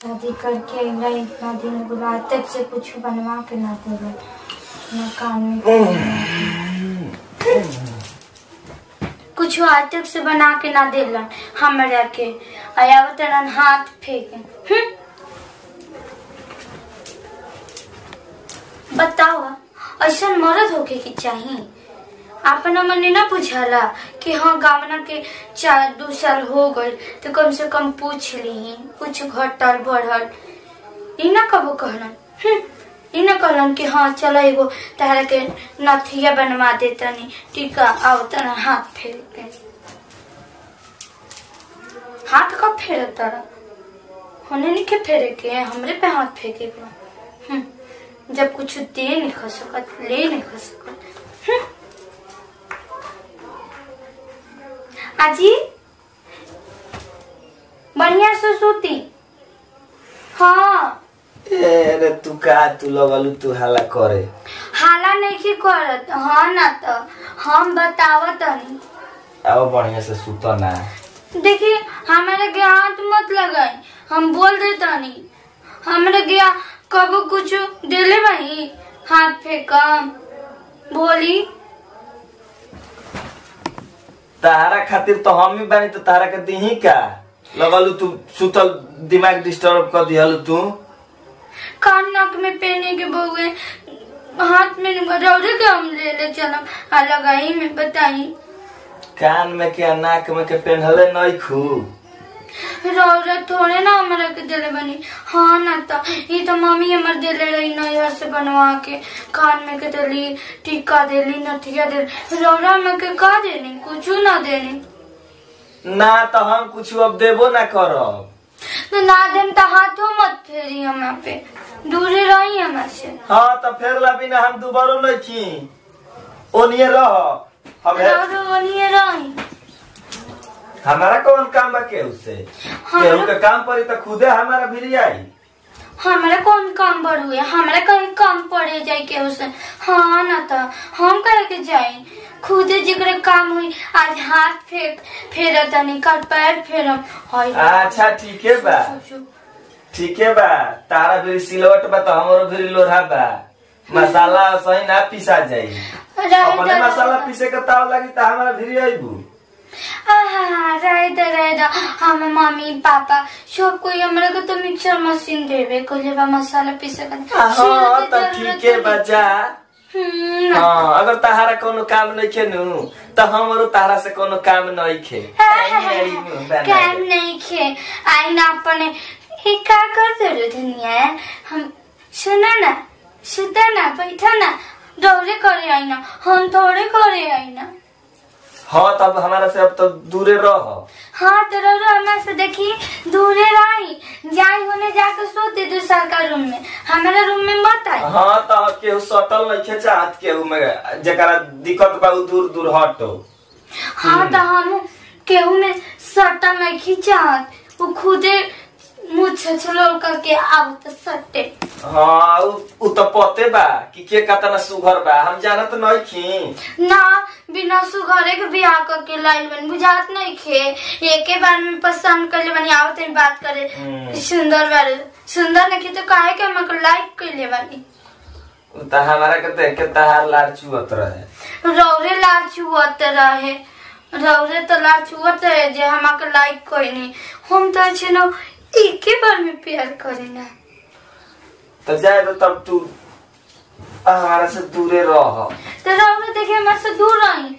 शादी करके इतना दिन बुला तक से कुछ बनवा के ना देगा ना काम में कुछ आज तक से बना के ना देलन हमरा के आया तरन हाथ फेंके। बताओ ऐसा मर्द होके की चाहिए। अपना मन ना पूछला कि हाँ गावना के 4-2 साल हो गए तो कम से कम पूछ ली कुछ घटल बढ़ल। इना कबो कहलन इना कहलन कि हाँ चलो एगो तारा के नथिया बनवा देतनी टीका आओ तना हाथ फेर के। हाथ कब फेर तारा होने नहीं के फेरे के हमरे पे हाथ फेंके जब कुछ दे नहीं खा सकत ले नहीं खा सकत। आजी बढ़िया से सूती। हाँ अरे तू का तू लगलू तू हाला करे। हाला नहीं की करत हाँ ना तो हम बतावत नहीं। आओ बढ़िया से सूतो ना। देखिए हमारे के हाथ मत लगाई हम बोल देता नहीं। हमारे गया कब कुछ देले भाई हाथ फेंकम बोली तारा खातिर तो हम ही बानी तो तारा के दीही का लगलू तू सुतल दिमाग डिस्टर्ब कर दिहलू तू। कान नाक में पहने के बोगे हाथ में रौरे के हम ले चलम आ लगाई में बताई कान में के नाक में के पहनले नहीं खू रौरे थोड़े ना हमारा के दिले बनी। हाँ ना तो ये तो मम्मी हमार दिले रही नैहर से बनवा के कान में के दिली टीका दिली नथिया दिली रौरा में के का देनी कुछ ना देनी ना तो हम कुछ अब देबो ना करब तो ना देन तो हाथों मत फेरी हमारे पे दूरे रही हमारे से। हाँ तो फेर ला बिना हम दोबारा नहीं की ओनिए रह हम ओनिए रही हमारा कौन काम बा केहू से केहू के काम पड़ी तो खुदे हमारा भी आई। हमारा कौन काम बढ़ हुए हमारा कहीं काम पड़े जाए केहू से। हाँ ना तो हम कहे के जाए खुदे जिक्र काम हुई आज हाथ फेरा तनी कल पैर फेरम। अच्छा ठीक है बा तारा भी सिलवट बा तो हमारो भी लोढ़ा बा मसाला सही ना पीसा जाई अपने मसाला पीसे के ताव लगी तो हमारा भी आईबू। रहेदा हम मम्मी पापा सब कोई हमरा को तो मिक्सर मशीन देवे कोलेबा मसाला पीसे कर। हां तो ठीक है बच्चा। हां अगर तारा कोनो काम नहीं खे नु तो हमरो तारा से कोनो काम नहीं खे काम नहीं खे आई ना अपने ये का करते रे दुनिया हम सुना ना बैठा ना दौड़े करे आई ना हम थोड़े करे आई ना। हाँ तब हमारा से अब तो दूरे रह। हाँ तो हमारे से देखिए दूरे रही जाई होने जाकर सोते दूसरा का रूम में हमारे रूम में मत आई। हाँ तो केहू सटल नहीं खे चाहत केहू में जरा दिक्कत बा दूर दूर हटो। हाँ तो हम केहू में सटल नहीं खिंचात वो खुदे मुँह छछलोल करके अब तो सटे। हाँ उ तो पते बा कि के कतना सुघर बा हम जानत नहीं खी ना बिना सुघरे के बियाह करके लाइल बन बुझात नहीं खे एक बार में पसंद कर ले बनी आवत बात करे सुंदर बारे सुंदर नहीं तो काहे के हमको लाइक कर ले बनी तो हमारा के देख के तहार लार चुवत रहे रौरे लार चुवत रहे रौरे तो लार चुवत रहे जे हमको लाइक कोई नहीं हम तो अच्छे ना एक बार में प्यार करे ना तो जाए तो तब तू हमारा से दूरे रह। तो रौरे देखे हमारे से दूर रही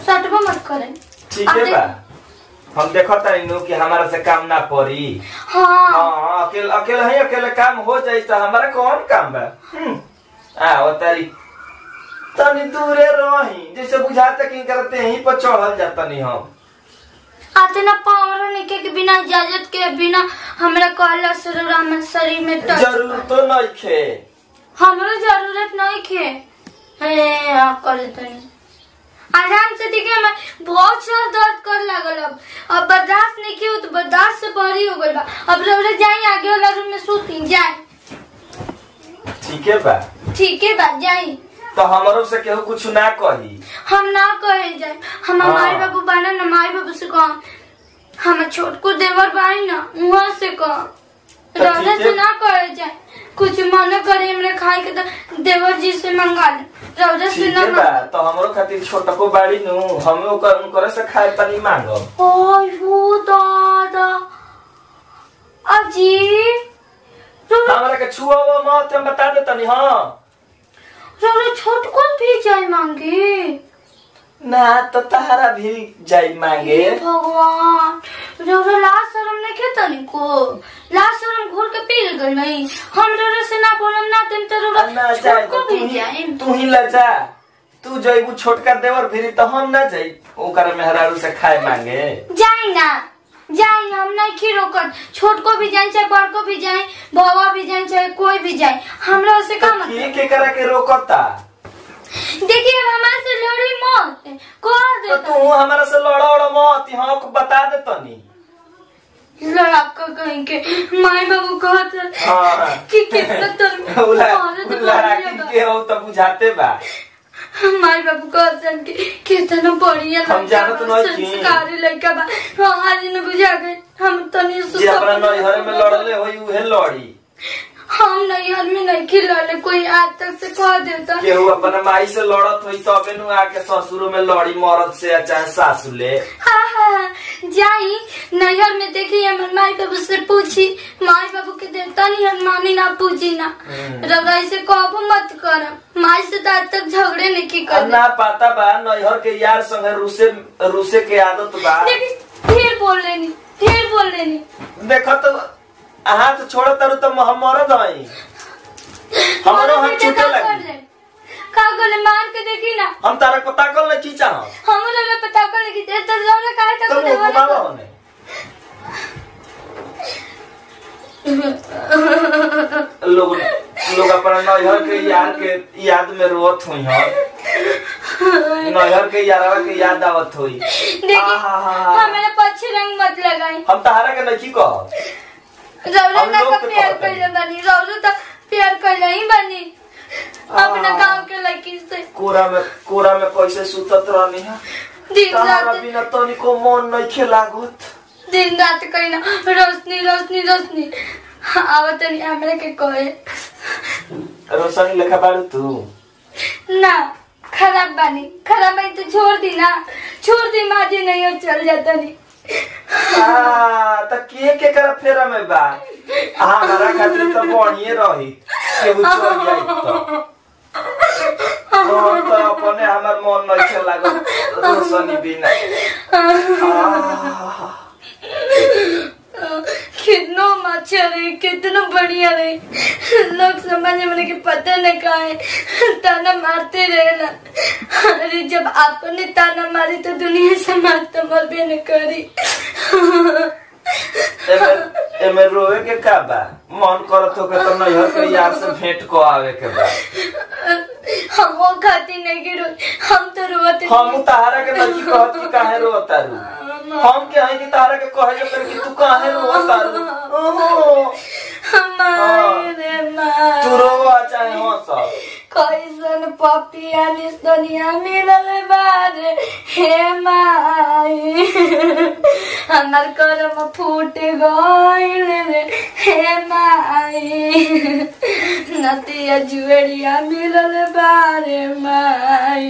सटबो मत करे। ठीक है बा हम देखो तारी कि हमारा से काम ना पड़ी। हाँ अकेले काम हो जाए तो हमारा कौन काम बा वो तारी तनी दूरे रही जैसे बुझाता कि करते यहीं पर चढ़ल जाता नहीं हम आते ना पावर नहीं के बिना इजाजत के बिना हमरा कहला शरीर में जरूरत तो नहीं खे हमरो जरूरत नहीं खे कर तनी आराम से देखिए मैं बहुत सारा दर्द कर लागल अब बर्दाश्त नहीं किया तो बर्दाश्त से बड़ी हो गई बा अब रौरे जाई आगे वाला रूम में सूती जाए। ठीक है बा जाई तो हमरो से केहू कुछ ना कही। हम ना कहे जाए, हम माई बाबू बना ना, माई बाबू से कह, हम छोटको देवर बाई ना वहां से कह, रौदा से ना कहे जाए। कुछ मन करे हमने खाए के तो देवर जी से मंगा ले, रौदा से ना मंगा। तो हमरो खातिर छोटको बाड़ी नु, हम उनकर से खाए पानी मांगो। ओय हो दादा अजी हमरा के छुआ मत, हम बता दे तनी। हां रौदा छोटको भी जाए मांगे ना, तो तहरा भी जाई मांगे। भगवान रौदा लाज शरम नहीं के तनिको, लाज शरम घोर के पी गई नहीं। हम रौदा से ना बोलम ना तुम तो रौदा छोटको भी जाए। तू ही ले जा, तू जइबू छोटका देवर फिरी तो हम ना जाई ओकर मेहरारू से खाए मांगे। जाई ना जाई, हम नहीं की रोकत, छोटको भी जाए चाहे बड़को भी जाए, बाबा भी जाए चाहे कोई भी जाए, हमरा से का मतलब के करा के रोकता। देखिए अब हमारे से लड़ी मत कह दे, तो तू हमारा से लड़ा मत, हां को बता दे तनी। लड़का कहीं के माई बाबू कहत हां कि कितना तो लड़की के हो तो बुझाते बा। माई बाबू कहत कि कितना बढ़िया हम जानत नहीं कि संस्कारी लड़का बा। हां आज न बुझा गए, हम तनी जे अपना नैहर में लड़ले होई उहे लड़ी। हम नैहर में नहीं खिलौले, कोई आज तक से कह देता केहू अपना माई से लड़त होई तबे नु आके ससुरो में लड़ी मरद से चाहे सासु ले। हाँ जाई नैहर में देखी हमर माई बाबू से पूछी, माई बाबू के देवता नहीं हम मानी ना पूछी ना, रगाई से कहो मत कर, माई से तो आज तक झगड़े नहीं की कर ना पता बा नैहर के यार संगे रूसे के आदत बा। फिर बोल लेनी देखो तो हाथ छोड़ तरु तो मरद हई, हमरो हाथ छूटे लगी। का गोले मार के देखी ना, हम तारा पता कर ले की चाह, हमरो ले पता कर ले की ते तो जोरे काहे तक तो घुमावा होने। लोग अपना नैहर के यार के याद में रोत हुई है, नैहर के यारवा के याद आवत हुई। देखी हमारे पछे रंग मत लगाई, हम तारा के नहीं कह रौदा का प्यार कर बनी, रौदा तो प्यार कर ही बनी अपना गांव के लड़की से। कोरा में कैसे सुतत रहनी है, दिन रात बिना तनिको मन नहीं खेलागत, दिन रात कहीं ना रोशनी आवत नहीं हमरे के कहे। रोशनी लेखा बारू तू ना, खराब बानी तो छोड़ दी माजी नहीं और चल जाता नहीं। तो के करा फेरा में बा, हमारा खातिर तो बढ़िए रही केहू छोड़ जाई तो अपने हमार मन नहीं खेल लागत रोशनी बिना। कितना अच्छा रहे, कितना बढ़िया रहे, लोग समझ में के पता नहीं का है, ताना मारते रहेला। अरे जब आपने ताना मारी तो दुनिया समाज तो मरबे न करी। एमे रोए के का बा, मन करत हो के तो नैहर के यार से भेंट को आवे के बा। हम वो खाती नहीं गिरो, हम तो रोते। हम तारा के नहीं कहत कि काहे रोता रू, हम के हई कि तारा के कहे जे कर कि तू काहे रोता रू। तू रोवा चाहे हंस, कैसन पपिया निस दुनिया मिलल बारे हे माई, हमार करम फूट गइल रे हे माई, नतिया जुएरिया मिलल बारे माई।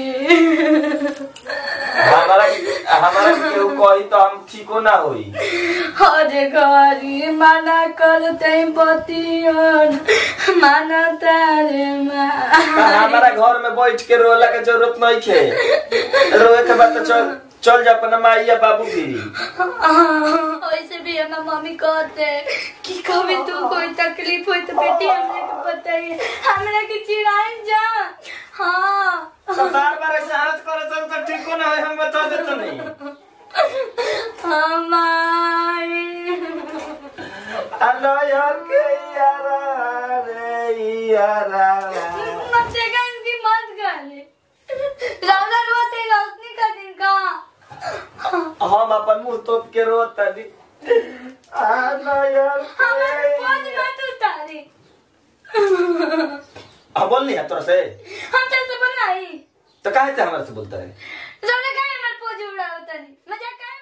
हमारा केहू कही तो हम ठीको ना होई। हरे घरी माना करते पतियन माना तारे माँ। हमारा घर में बैठ के रोला के जरूरत नहीं खे, रोए के बाद तो चल जा अपना माई या बाबू गिरी। वैसे भी हमारे मम्मी कहते कि कभी तू कोई तकलीफ हो तो बेटी हमने को बताइए, हमरा के चिढ़ाई जा। हाँ बार बार ऐसे हालत करे तो ठीक हो ना है, हम बता देते नहीं। अल्लाह यार के यारा रे यारा मत देखा इसकी मत गाले, लौला रोते रोशनी का दिन का हम अपन मुंह तोप के रोता दी। अल्लाह यार हमारे पांच मत उतारे। अब बोलनी है तोरा से हम तुमसे बोलना ही तो काहे से हमारे से बोलता है जोने काहे हमर पोज उड़ा होता नहीं मजाक काहे